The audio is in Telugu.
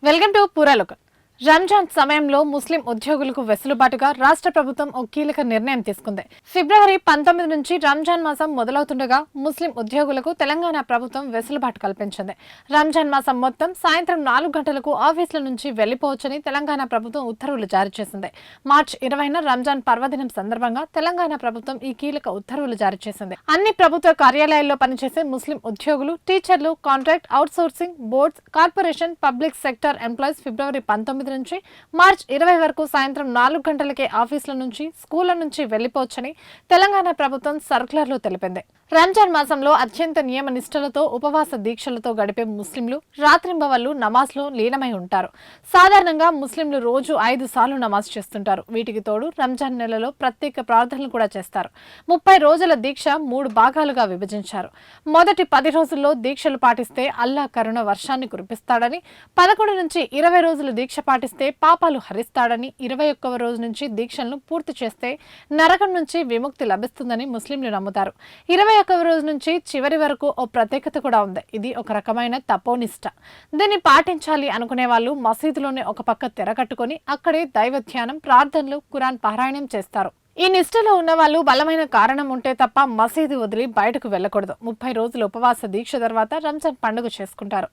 Welcome to పూరాలోకల్. రంజాన్ సమయంలో ముస్లిం ఉద్యోగులకు వెసులుబాటుగా రాష్ట్ర ప్రభుత్వం ఓ కీలక నిర్ణయం తీసుకుంది. ఫిబ్రవరి 19 నుంచి రంజాన్ మాసం మొదలవుతుండగా ముస్లిం ఉద్యోగులకు తెలంగాణ ప్రభుత్వం వెసులుబాటు కల్పించింది. రంజాన్ మాసం మొత్తం సాయంత్రం 4 గంటలకు ఆఫీసుల నుంచి వెళ్లిపోవచ్చని తెలంగాణ ప్రభుత్వం ఉత్తర్వులు జారీ చేసింది. మార్చి 20న రంజాన్ పర్వదినం సందర్భంగా తెలంగాణ ప్రభుత్వం ఈ కీలక ఉత్తర్వులు జారీ చేసింది. అన్ని ప్రభుత్వ కార్యాలయాల్లో పనిచేసే ముస్లిం ఉద్యోగులు, టీచర్లు, contract, outsourcing, boards, corporation, public sector employees ఫిబ్రవరి 19 నుంచి మార్చి 20 వరకు సాయంత్రం 4 గంటలకే ఆఫీసుల నుంచి, స్కూళ్ల నుంచి వెళ్లిపోవచ్చని తెలంగాణ ప్రభుత్వం సర్క్యులర్లో తెలిపింది. రంజాన్ మాసంలో అత్యంత నియమ నిష్ఠలతో ఉపవాస దీక్షలతో గడిపే ముస్లింలు రాత్రింబవళ్లు నమాజ్లో లీనమై ఉంటారు. సాధారణంగా ముస్లింలు రోజు 5 సార్లు నమాజ్ చేస్తుంటారు. వీటికి తోడు రంజాన్ నెలలో ప్రత్యేక ప్రార్థనలు కూడా చేస్తారు. 30 రోజుల దీక్ష 3 భాగాలుగా విభజించారు. మొదటి 10 రోజుల్లో దీక్షలు పాటిస్తే అల్లా కరుణ వర్షాన్ని కురిపిస్తాడని, 11 నుంచి 20 రోజులు దీక్ష పాటిస్తే పాపాలు హరిస్తాడని, 21వ రోజు నుంచి దీక్షలను పూర్తి చేస్తే నరకం నుంచి విముక్తి లభిస్తుందని ముస్లింలు నమ్ముతారు. 21వ రోజు నుంచి చివరి వరకు ఓ ప్రత్యేకత కూడా ఉంది. ఇది ఒక రకమైన తపోనిష్ట. దీన్ని పాటించాలి అనుకునే వాళ్ళు మసీదులోనే ఒక పక్క తెర కట్టుకొని అక్కడే దైవ ధ్యానం, ప్రార్థనలు, ఖురాన్ పారాయణం చేస్తారు. ఈ నిష్ఠలో ఉన్న వాళ్ళు బలమైన కారణం ఉంటే తప్ప మసీదు వదిలి బయటకు వెళ్లకూడదు. 30 రోజుల ఉపవాస దీక్ష తర్వాత రంజాన్ పండుగ చేసుకుంటారు.